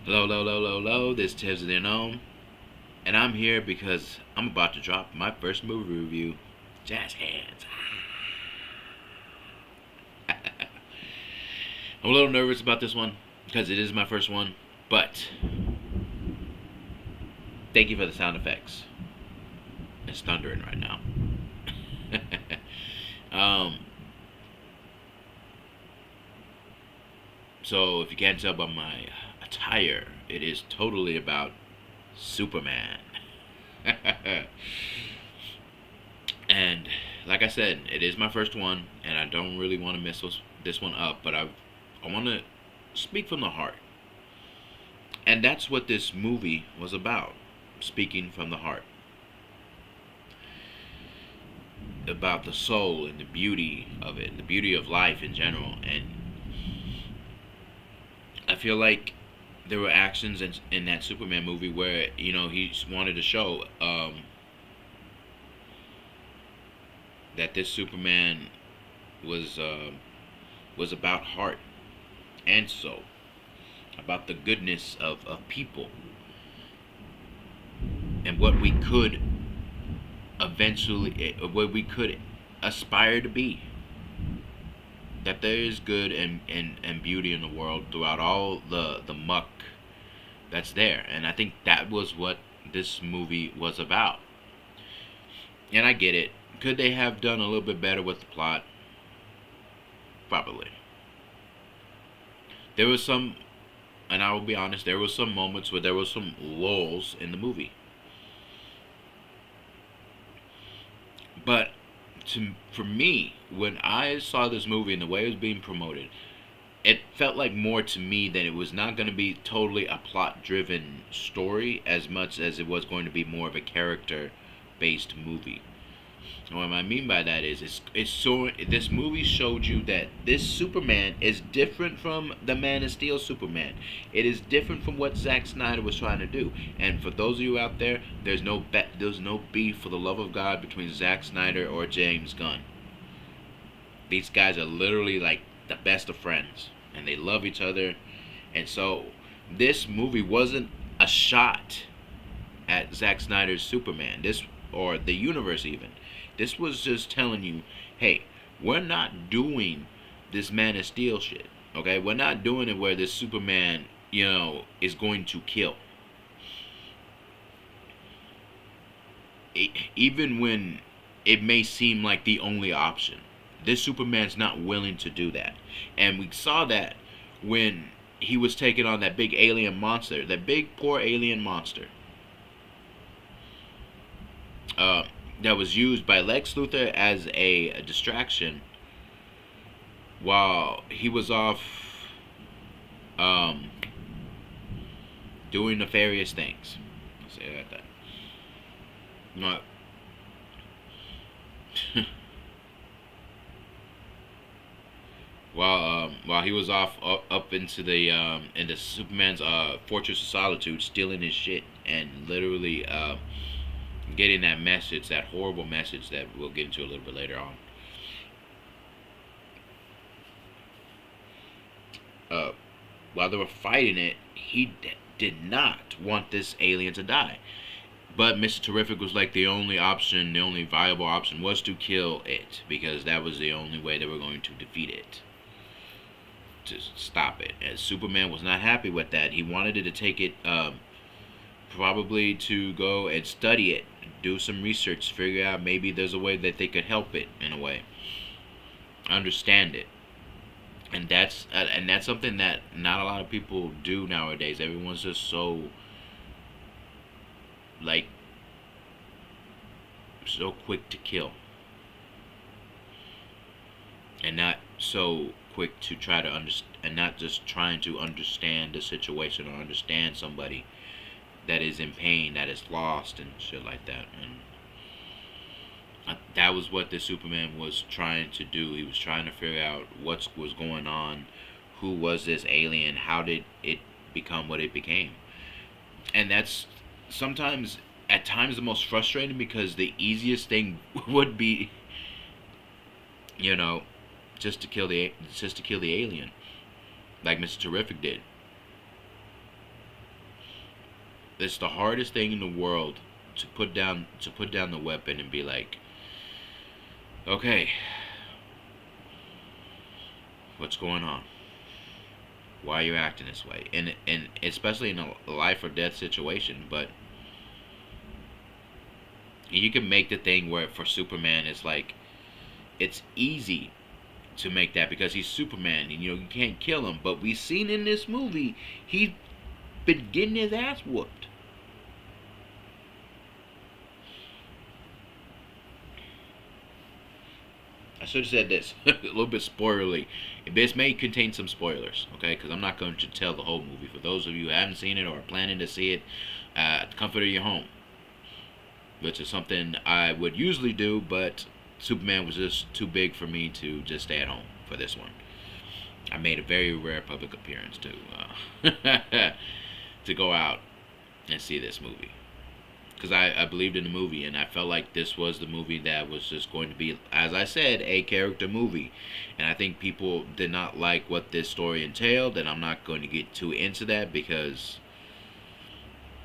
Hello, hello, hello, hello, hello. This is Tibbs the Unknown, and I'm here because I'm about to drop my first movie review, Jazz Hands. I'm a little nervous about this one because it is my first one, but thank you for the sound effects. It's thundering right now. um, so if you can't tell by my attire, it is totally about Superman. And like I said, it is my first one, and I don't really want to mess this one up. But I want to speak from the heart, and that's what this movie was about. Speaking from the heart, about the soul and the beauty of it, the beauty of life in general. And I feel like there were actions in that Superman movie where he wanted to show that this Superman was was about heart and soul, about the goodness of people and what we could eventually, what we could aspire to be. That there is good and beauty in the world throughout all the muck that's there. And I think that was what this movie was about. And I get it. Could they have done a little bit better with the plot? Probably. There was some, and I will be honest, there was some moments where there was some lulls in the movie. But for me, when I saw this movie and the way it was being promoted, it felt like more to me that it was not going to be totally a plot driven story as much as it was going to be more of a character based movie. And what I mean by that is, it's so this movie showed you that this Superman is different from the Man of Steel Superman. It is different from what Zack Snyder was trying to do. And for those of you out there, there's no beef for the love of God between Zack Snyder or James Gunn. These guys are literally like the best of friends, and they love each other. And so this movie wasn't a shot at Zack Snyder's Superman. This or the universe even. This was just telling you, hey, we're not doing this Man of Steel shit. Okay, we're not doing it where this Superman, is going to kill. Even when it may seem like the only option, this Superman's not willing to do that. And we saw that when he was taking on that big alien monster, that big poor alien monster. That was used by Lex Luthor as a distraction while he was off um, doing nefarious things. I'll say it like that. Not while he was off up into Superman's Fortress of Solitude, stealing his shit and literally getting that message, that horrible message that we'll get into a little bit later on. Uh, while they were fighting it, he did not want this alien to die. But Mr. Terrific was like the only option, the only viable option was to kill it because that was the only way they were going to defeat it, to stop it. And Superman was not happy with that. He wanted it to take it, probably to go and study it, do some research, figure out maybe there's a way that they could help it in a way, understand it. And that's something that not a lot of people do nowadays. Everyone's just so like so quick to kill and not so quick to try to understand, and not just trying to understand the situation or understand somebody that is in pain, that is lost and shit like that. And that was what the Superman was trying to do. He was trying to figure out what was going on, who was this alien, how did it become what it became. And that's sometimes, at times, the most frustrating because the easiest thing would be, you know, just to kill the alien, like Mr. Terrific did. it's the hardest thing in the world to put down the weapon and be like, okay, what's going on? Why are you acting this way? And especially in a life or death situation. But you can make the thing where for Superman it's like it's easy to make that because he's Superman and you can't kill him. But we've seen in this movie he's been getting his ass whooped. I should have said this a little bit spoilerly. This may contain some spoilers, okay? Because I'm not going to tell the whole movie. For those of you who haven't seen it or are planning to see it, at the comfort of your home, which is something I would usually do, but Superman was just too big for me to just stay at home for this one. I made a very rare public appearance to go out and see this movie because I believed in the movie and I felt like this was the movie that was just going to be, as I said, a character movie. And I think people did not like what this story entailed, and I'm not going to get too into that because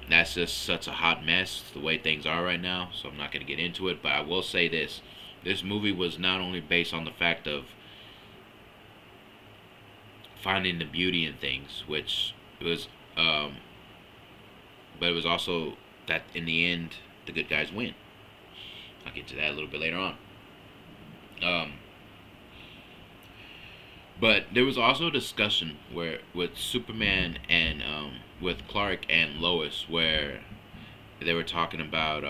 that's just such a hot mess the way things are right now. So I'm not going to get into it, but I will say this: this movie was not only based on the fact of finding the beauty in things, which was, but it was also that in the end the good guys win. I'll get to that a little bit later on. Um, but there was also a discussion where with Superman and with Clark and Lois where they were talking about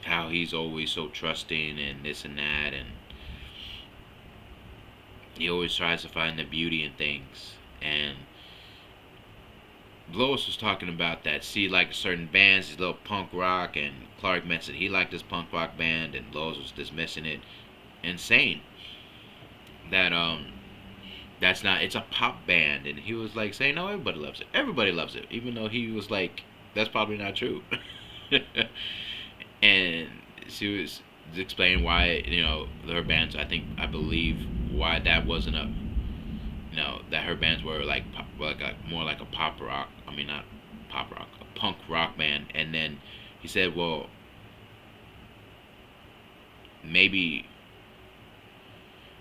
how he's always so trusting and this and that, and he always tries to find the beauty in things. And Lois was talking about that. See, like certain bands, these little punk rock, and Clark mentioned he liked this punk rock band, and Lois was dismissing it and saying that that's not, it's a pop band, and he was like saying no, everybody loves it. Everybody loves it, even though he was like that's probably not true. And she was explaining why her bands. I believe why that wasn't a that her bands were like more like a pop rock. I mean not pop rock, a punk rock band. And then he said, well, maybe.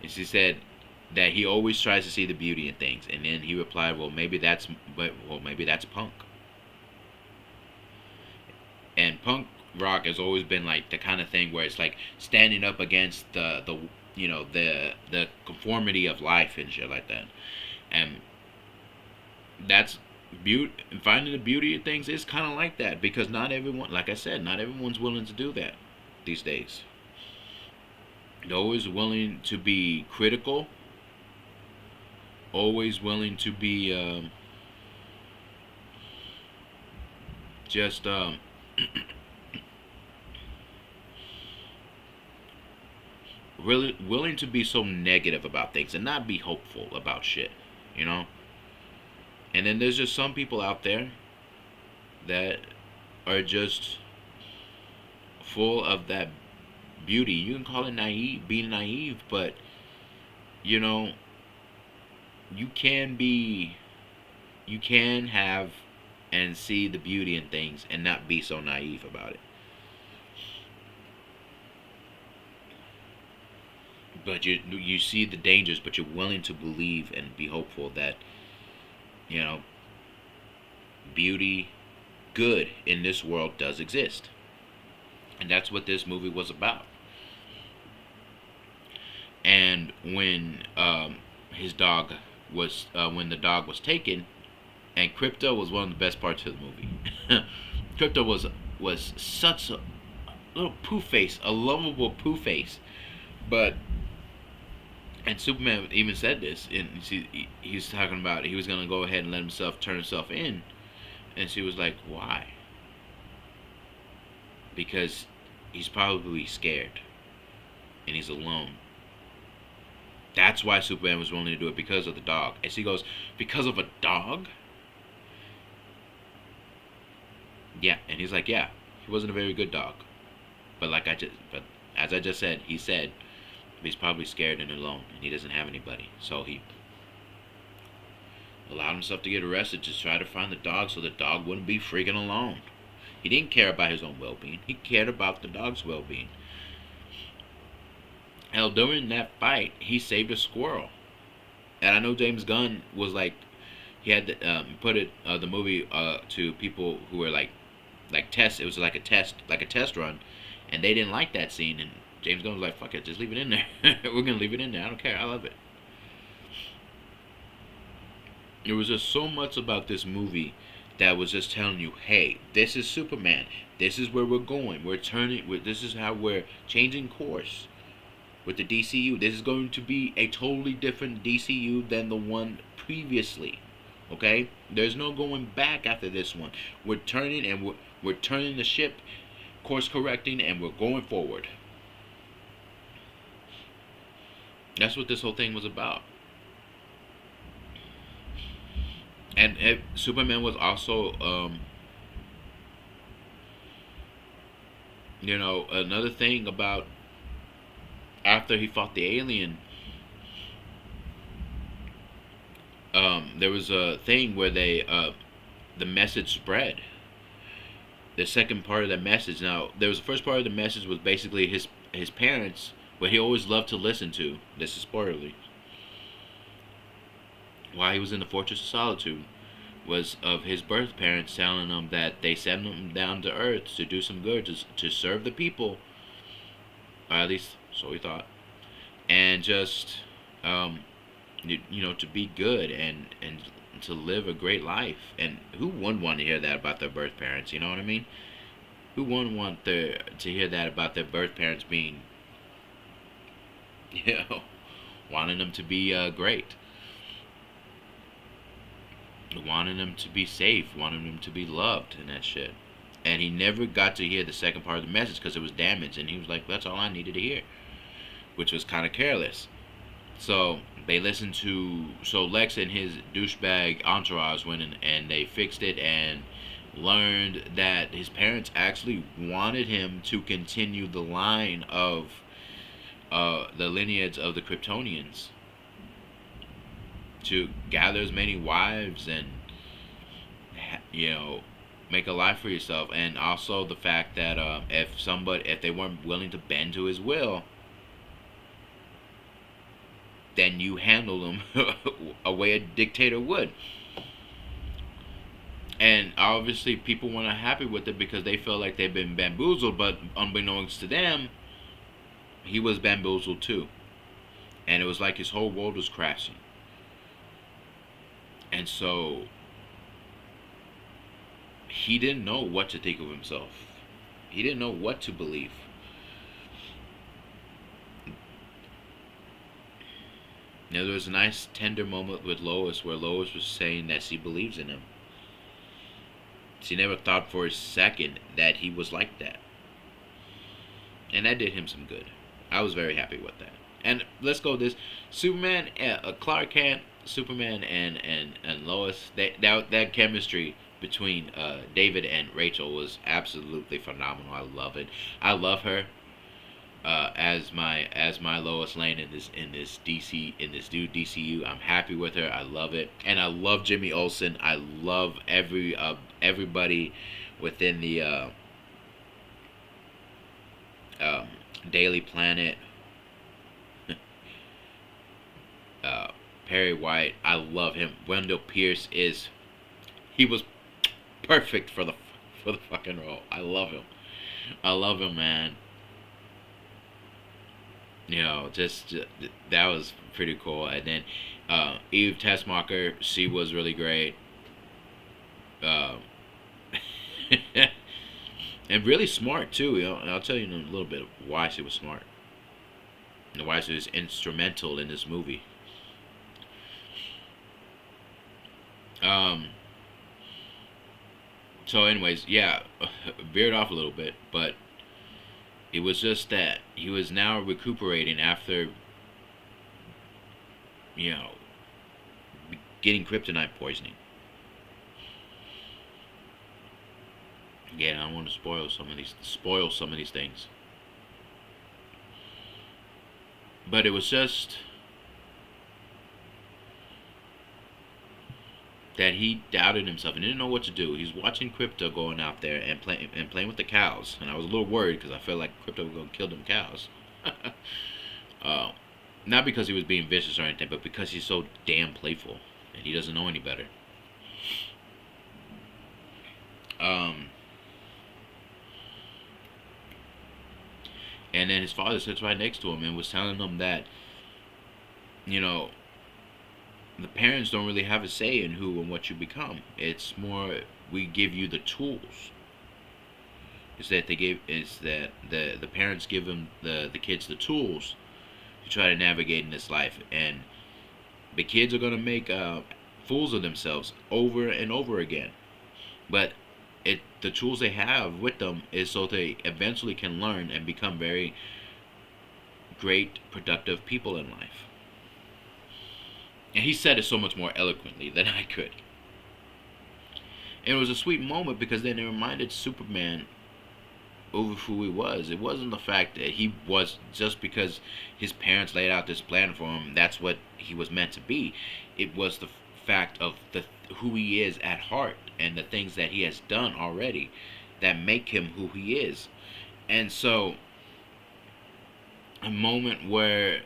And she said that he always tries to see the beauty in things. And then he replied, well, maybe that's punk. And punk rock has always been like the kind of thing where it's like standing up against the conformity of life and shit like that. And that's beauty. Finding the beauty of things is kind of like that because not everyone, like I said, not everyone's willing to do that these days. They're always willing to be critical, always willing to be just really willing to be so negative about things and not be hopeful about shit, you know? And then there's just some people out there that are just full of that beauty. You can call it naive, being naive, but you know, you can be, you can have and see the beauty in things and not be so naive about it. But you see the dangers, but you're willing to believe and be hopeful that you know beauty, good in this world does exist, and that's what this movie was about. And his dog when the dog was taken, and Krypto was one of the best parts of the movie. Krypto was such a little poo face, a lovable poo face, but and Superman even said this, and he was talking about he was gonna go ahead and let himself turn himself in, and she was like, "Why?" Because he's probably scared, and he's alone. That's why Superman was willing to do it because of the dog. And she goes, "Because of a dog?" Yeah, and he's like, "Yeah, he wasn't a very good dog, but as I just said, he said." He's probably scared and alone, and he doesn't have anybody. So allowed himself to get arrested to try to find the dog so the dog wouldn't be freaking alone. He didn't care about his own well-being. He cared about the dog's well-being. Hell, during that fight, he saved a squirrel. And I know James Gunn was like, he had to, put it the movie to people who were like test. It was like a test run, and they didn't like that scene. And James Gunn was like, "Fuck it, just leave it in there. We're gonna leave it in there. I don't care. I love it." There was just so much about this movie that was just telling you, "Hey, this is Superman. This is where we're going. We're turning. This is how we're changing course with the DCU. This is going to be a totally different DCU than the one previously. Okay, there's no going back after this one. We're turning and we're turning the ship, course correcting, and we're going forward." That's what this whole thing was about. And Superman was also, another thing about after he fought the alien. There was a thing where the message spread. The second part of that message. Now, there was the first part of the message was basically his parents, what he always loved to listen to. This is spoilery. While he was in the Fortress of Solitude, was of his birth parents telling him that they sent him down to Earth to do some good, to serve the people, or at least so he thought, and just to be good and to live a great life. And who wouldn't want to hear that about their birth parents? You know what I mean? Who wouldn't want to hear that about their birth parents being, you know, wanting them to be great, wanting them to be safe, wanting them to be loved, and that shit. And he never got to hear the second part of the message because it was damaged, and he was like, "That's all I needed to hear," which was kind of careless. So they listened to Lex and his douchebag entourage went in and they fixed it and learned that his parents actually wanted him to continue the line of the lineage of the Kryptonians, to gather as many wives and make a life for yourself. And also the fact that if they weren't willing to bend to his will, then you handle them a way a dictator would. And obviously people weren't happy with it because they felt like they've been bamboozled, but unbeknownst to them, he was bamboozled too. And it was like his whole world was crashing. And so he didn't know what to think of himself. He didn't know what to believe. Now, there was a nice tender moment with Lois where Lois was saying that she believes in him. She never thought for a second that he was like that. And that did him some good. I was very happy with that. And let's go this. Superman, Clark Kent, Superman, and Lois, that chemistry between David and Rachel was absolutely phenomenal. I love it. I love her as my Lois Lane in this new DCU. I'm happy with her. I love it, and I love Jimmy Olsen. I love everybody within the Daily Planet. Perry White, I love him. Wendell Pierce he was perfect for the fucking role. I love him. I love him, man. Just that was pretty cool. And then Eve Tessmacher, she was really great, uh, and really smart too. I'll tell you in a little bit why she was smart and why she was instrumental in this movie. So, anyways, yeah, veered off a little bit, but it was just that he was now recuperating after, you know, getting kryptonite poisoning. Yeah, I don't want to spoil some of these things. But it was just that he doubted himself and didn't know what to do. He's watching Krypto going out there and playing with the cows, and I was a little worried because I felt like Krypto was gonna kill them cows. uh, Not because he was being vicious or anything, but because he's so damn playful and he doesn't know any better. Um, and then his father sits right next to him and was telling him that, you know, the parents don't really have a say in who and what you become. It's more we give you the tools. Is that the parents give them the kids the tools to try to navigate in this life, and the kids are gonna make fools of themselves over and over again. But the tools they have with them is so they eventually can learn and become very great productive people in life. And he said it so much more eloquently than I could. And it was a sweet moment because then it reminded Superman of who he was. It wasn't the fact that he was just because his parents laid out this plan for him, that's what he was meant to be. It was the fact of the who he is at heart and the things that he has done already that make him who he is. And so a moment where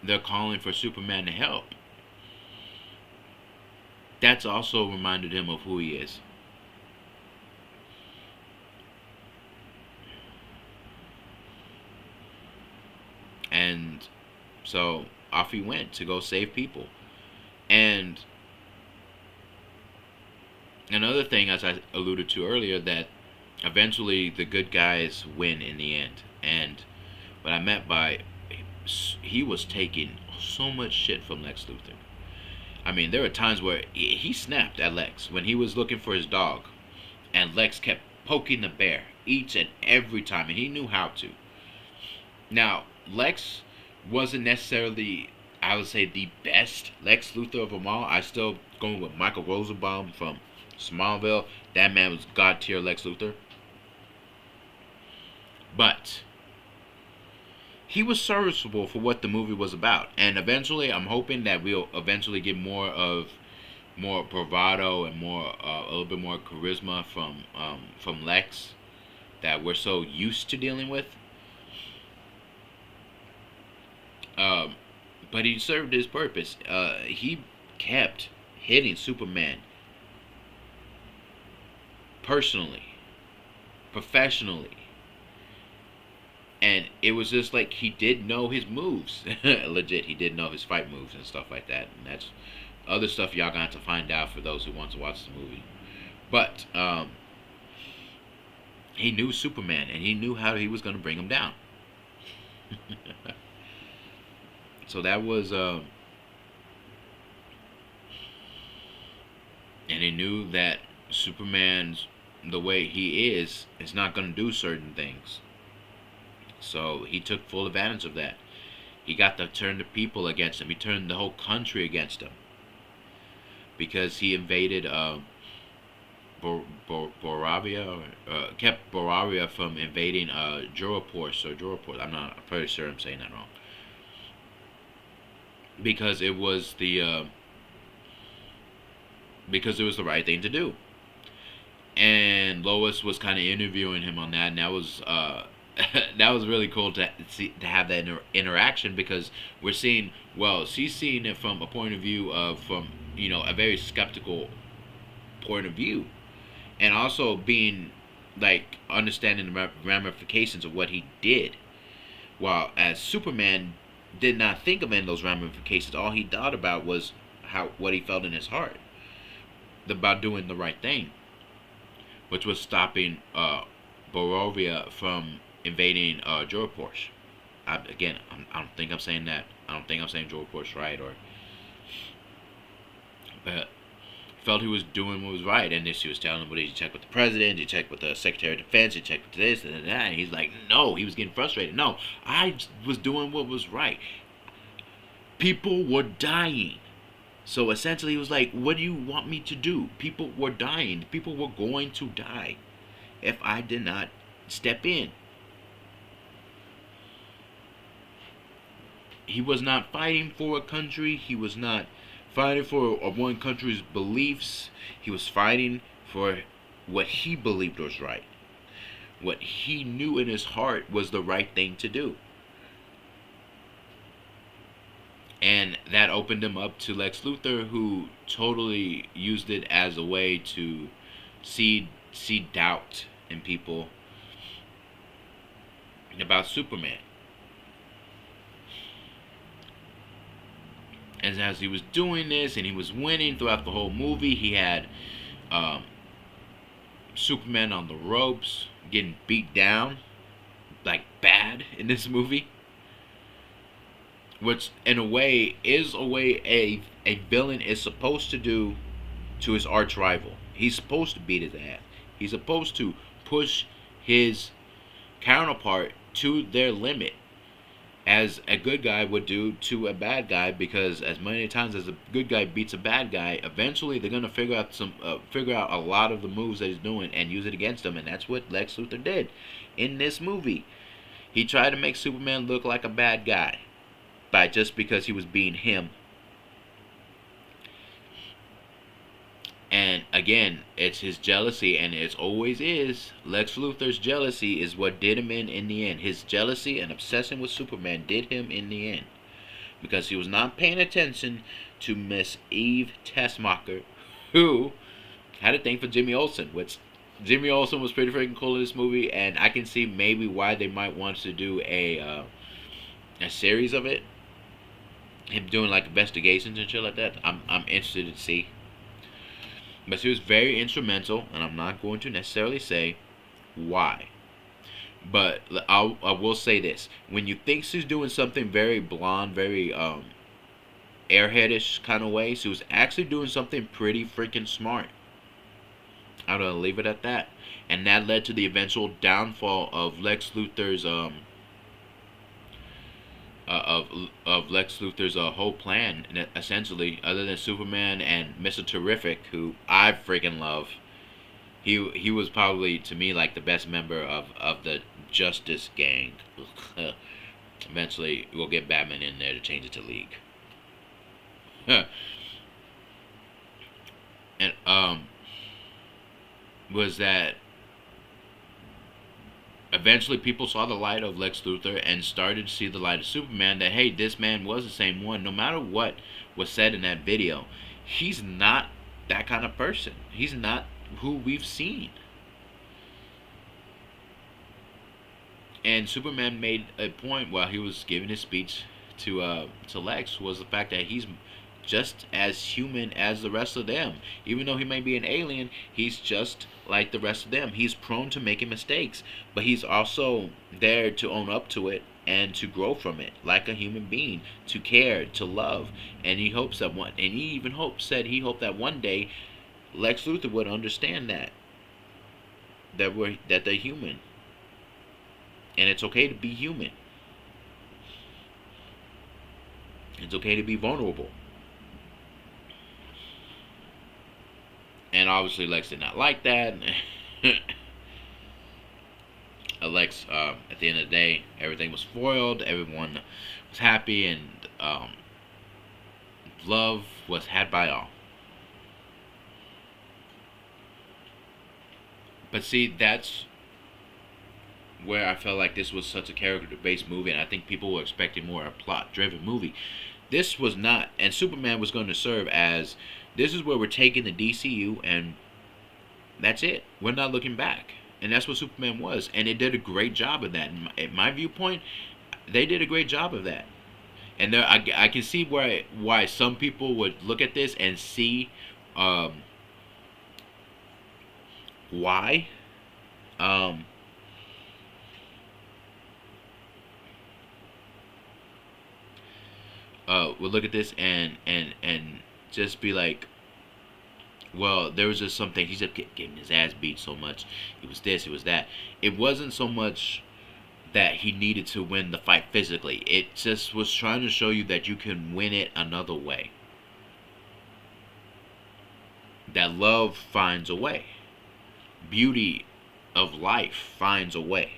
they're calling for Superman to help, that's also reminded him of who he is. And so off he went to go save people. And another thing, as I alluded to earlier, that eventually the good guys win in the end. And what I meant by he was taking so much shit from Lex Luthor. I mean, there were times where he snapped at Lex when he was looking for his dog, and Lex kept poking the bear each and every time, and he knew how to. Now, Lex wasn't necessarily, I would say, the best Lex Luthor of them all. I still going with Michael Rosenbaum from Smallville. That man was god tier Lex Luthor. But he was serviceable for what the movie was about, and eventually, I'm hoping that we'll eventually get more bravado and more a little bit more charisma from Lex that we're so used to dealing with. Um, but he served his purpose. He kept hitting Superman personally, professionally, and it was just like he did know his moves. Legit, he did know his fight moves and stuff like that. And that's other stuff y'all gonna have to find out for those who want to watch the movie. But he knew Superman, and he knew how he was gonna bring him down. So that was, and he knew that Superman's the way he is not gonna do certain things. So he took full advantage of that. He got to turn the people against him. He turned the whole country against him because he invaded Boravia, kept Boravia from invading Juroport. I'm pretty sure I'm saying that wrong. Because it was the right thing to do. And Lois was kind of interviewing him on that, and that was that was really cool to have that interaction because we're seeing, well, she's seeing it from a point of view of from a very skeptical point of view, and also being like understanding the ramifications of what he did, while as Superman did not think of any of those ramifications. All he thought about was what he felt in his heart about doing the right thing, which was stopping Borovia from invading Jorport. I don't think I'm saying that. I don't think I'm saying Jorport's right, but felt he was doing what was right, and then she was telling him, "Well, did you check with the president? Did you check with the Secretary of Defense? Did you check with this and that?" And he's like, "No." He was getting frustrated. "No, I was doing what was right. People were dying." So essentially, he was like, "What do you want me to do? People were dying. People were going to die if I did not step in." He was not fighting for a country. He was not fighting for one country's beliefs. He was fighting for what he believed was right, what he knew in his heart was the right thing to do. And that opened him up to Lex Luthor, who totally used it as a way to see doubt in people about Superman. And as he was doing this and he was winning throughout the whole movie, he had um, Superman on the ropes, getting beat down like bad in this movie, which in a way is a way a villain is supposed to do to his arch rival. He's supposed to beat his ass. He's supposed to push his counterpart to their limit, as a good guy would do to a bad guy, because as many times as a good guy beats a bad guy, eventually they're gonna figure out a lot of the moves that he's doing and use it against him, and that's what Lex Luthor did in this movie. He tried to make Superman look like a bad guy by just because he was being him. And again, it's his jealousy, and it always is. Lex Luthor's jealousy is what did him in the end. His jealousy and obsession with Superman did him in the end. Because he was not paying attention to Miss Eve Tessmacher, who had a thing for Jimmy Olsen, which Jimmy Olsen was pretty freaking cool in this movie, and I can see maybe why they might want to do a series of it. Him doing like investigations and shit like that. I'm interested to see. But she was very instrumental, and I'm not going to necessarily say why. But I will say this: when you think she's doing something very blonde, very airheadish kind of way, she was actually doing something pretty freaking smart. I'm gonna leave it at that, and that led to the eventual downfall of Lex Luthor's Lex Luthor's whole plan, essentially, other than Superman and Mr. Terrific, who I freaking love. He was probably, to me, like the best member of the Justice Gang. Eventually, we'll get Batman in there to change it to League. And was that eventually people saw the light of Lex Luthor and started to see the light of Superman, that hey, this man was the same one. No matter what was said in that video, he's not that kind of person. He's not who we've seen. And Superman made a point while he was giving his speech to Lex, was the fact that he's just as human as the rest of them. Even though he may be an alien, he's just like the rest of them. He's prone to making mistakes, but he's also there to own up to it and to grow from it like a human being, to care, to love. And he hopes that he hoped that one day Lex Luthor would understand that they're human, and it's okay to be human. It's okay to be vulnerable. And obviously Lex did not like that. Lex, at the end of the day, everything was foiled. Everyone was happy, and love was had by all. But see, that's where I felt like this was such a character-based movie, and I think people were expecting more a plot-driven movie. This was not, and Superman was going to serve as, this is where we're taking the DCU, and that's it. We're not looking back. And that's what Superman was, and it did a great job of that. In my viewpoint, they did a great job of that. And there, I can see why some people would look at this and see why. Would look at this and just be like, well, there was just something. He's just getting his ass beat so much. It was this, it was that. It wasn't so much that he needed to win the fight physically. It just was trying to show you that you can win it another way. That love finds a way. Beauty of life finds a way.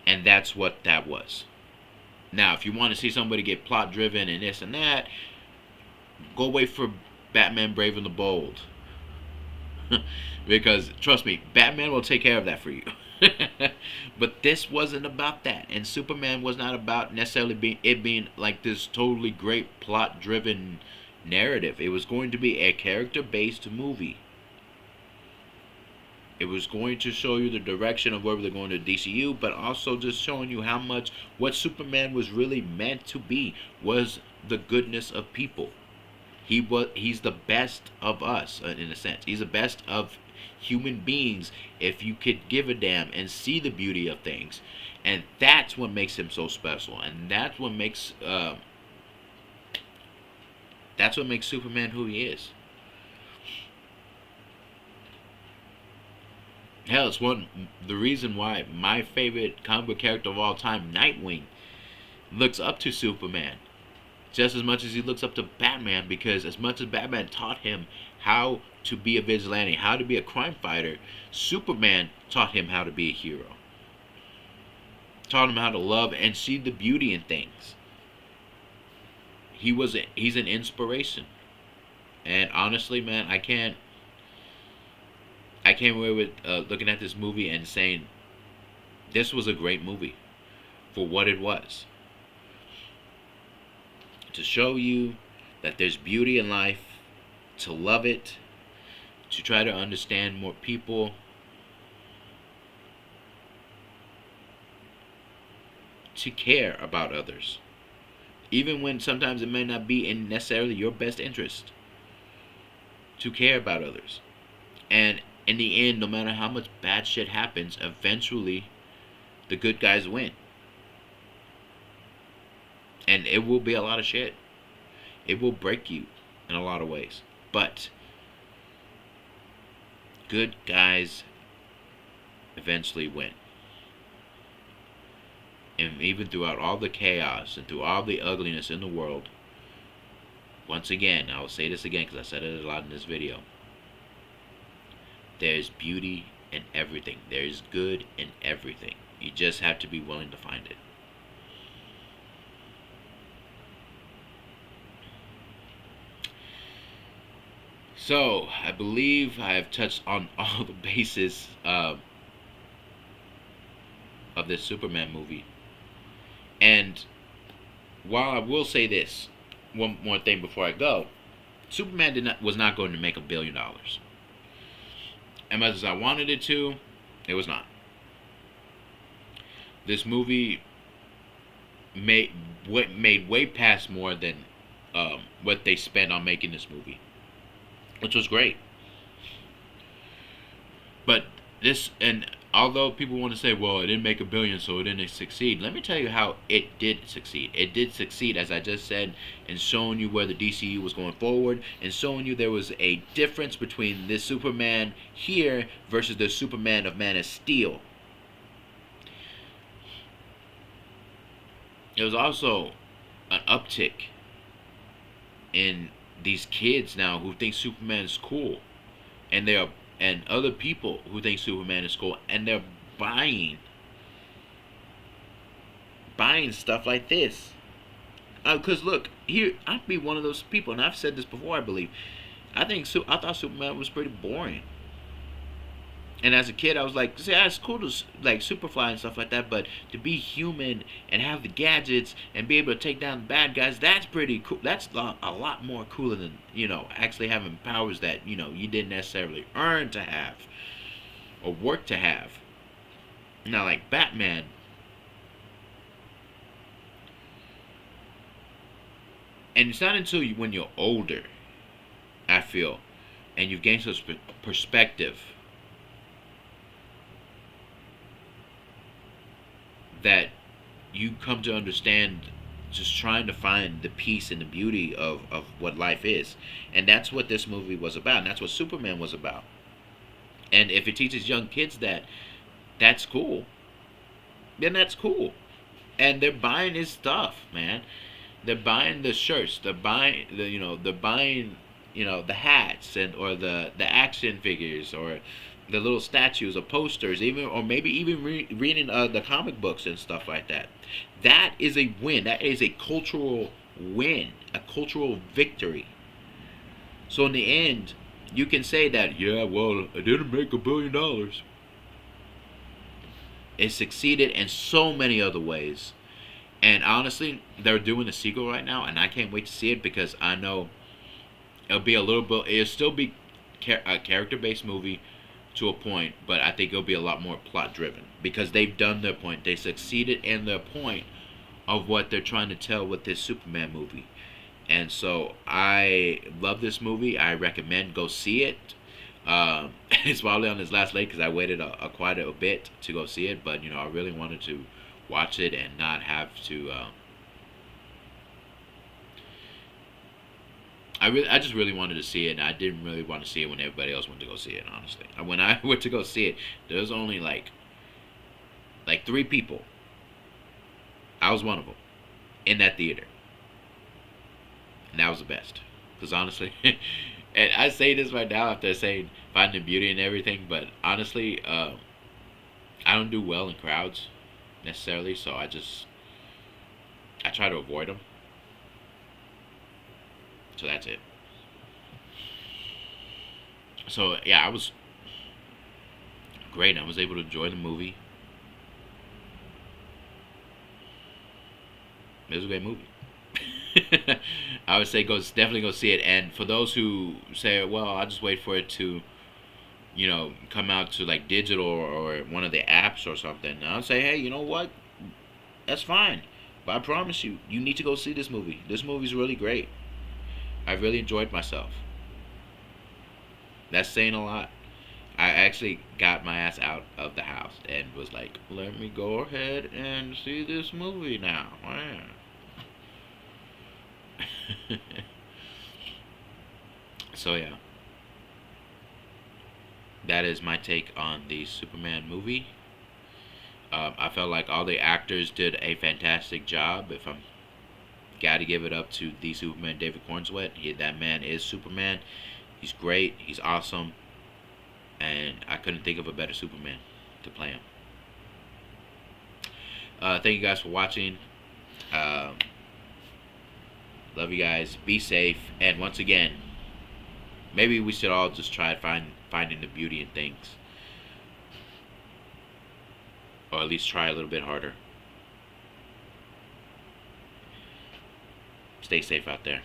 And that's what that was. Now, if you want to see somebody get plot driven and this and that, go wait for Batman Brave and the Bold. Because trust me, Batman will take care of that for you. But this wasn't about that, and Superman was not about necessarily being like this totally great plot driven narrative. It was going to be a character based movie. It was going to show you the direction of where they're going to DCU, but also just showing you how much what Superman was really meant to be was the goodness of people. He's the best of us in a sense. He's the best of human beings if you could give a damn and see the beauty of things. And that's what makes him so special, and that's what makes Superman who he is. Hell, it's the reason why my favorite comic book character of all time, Nightwing, looks up to Superman just as much as he looks up to Batman, because as much as Batman taught him how to be a vigilante, how to be a crime fighter, Superman taught him how to be a hero. Taught him how to love and see the beauty in things. He's an inspiration. And honestly, man, I came away with looking at this movie and saying this was a great movie for what it was. To show you that there's beauty in life, to love it, to try to understand more people, to care about others, even when sometimes it may not be in necessarily your best interest, to care about others. And in the end, no matter how much bad shit happens, eventually the good guys win. And it will be a lot of shit. It will break you in a lot of ways. But good guys eventually win. And even throughout all the chaos and through all the ugliness in the world, once again, I will say this again because I said it a lot in this video, there's beauty in everything. There's good in everything. You just have to be willing to find it. So, I believe I have touched on all the bases of this Superman movie. And while I will say this, one more thing before I go, Superman was not going to make $1 billion. As much as I wanted it to, it was not. This movie made way past more than what they spent on making this movie, which was great. But although people want to say, well, it didn't make $1 billion, so it didn't succeed, let me tell you how it did succeed. It did succeed, as I just said, in showing you where the DCU was going forward, and showing you there was a difference between this Superman here versus the Superman of Man of Steel. There was also an uptick in these kids now who think Superman is cool, and other people who think Superman is cool, and they're buying stuff like this. Because look, here I'd be one of those people, and I've said this before, I believe. I thought Superman was pretty boring. And as a kid, I was like, see, it's cool to like Superfly and stuff like that, but to be human and have the gadgets and be able to take down the bad guys, that's pretty cool. That's a lot more cooler than, actually having powers that, you didn't necessarily earn to have or work to have. Now, like Batman, and it's not until when you're older, I feel, and you've gained such perspective, that you come to understand just trying to find the peace and the beauty of what life is. And that's what this movie was about. And that's what Superman was about. And if it teaches young kids that's cool, then that's cool. And they're buying his stuff, man. They're buying the shirts. They're buying the hats or the action figures or the little statues or posters, even or maybe even reading the comic books and stuff like that. That is a win. That is a cultural win, a cultural victory. So in the end, you can say that, yeah, well, it didn't make $1 billion. It succeeded in so many other ways. And honestly, they're doing a sequel right now, and I can't wait to see it because I know it'll be a little bit. It'll still be a character-based movie to a point, but I think it'll be a lot more plot-driven because they've done their point. They succeeded in their point of what they're trying to tell with this Superman movie. And so I love this movie. I recommend go see it. It's probably on its last leg because I waited quite a bit to go see it, but I really wanted to watch it and not have to. I just really wanted to see it, and I didn't really want to see it when everybody else went to go see it. Honestly, when I went to go see it, there was only like three people. I was one of them in that theater, and that was the best. Because honestly, and I say this right now after saying finding beauty and everything, but honestly, I don't do well in crowds necessarily, so I try to avoid them. So that's it. So yeah, I was great. I was able to enjoy the movie. It was a great movie. I would say definitely go see it. And for those who say, well, I'll just wait for it to come out to like digital or one of the apps or something, I'll say, hey, you know what? That's fine. But I promise you, you need to go see this movie. This movie's really great. I really enjoyed myself. That's saying a lot. I actually got my ass out of the house and was like, let me go ahead and see this movie now. So yeah, that is my take on the Superman movie. I felt like all the actors did a fantastic job. If I'm got to give it up to the Superman, David Cornsweet. That man is Superman. He's great. He's awesome, and I couldn't think of a better Superman to play him. Thank you guys for watching. Um, Love you guys. Be safe. And once again, maybe we should all just try finding the beauty in things, or at least try a little bit harder. Stay safe out there.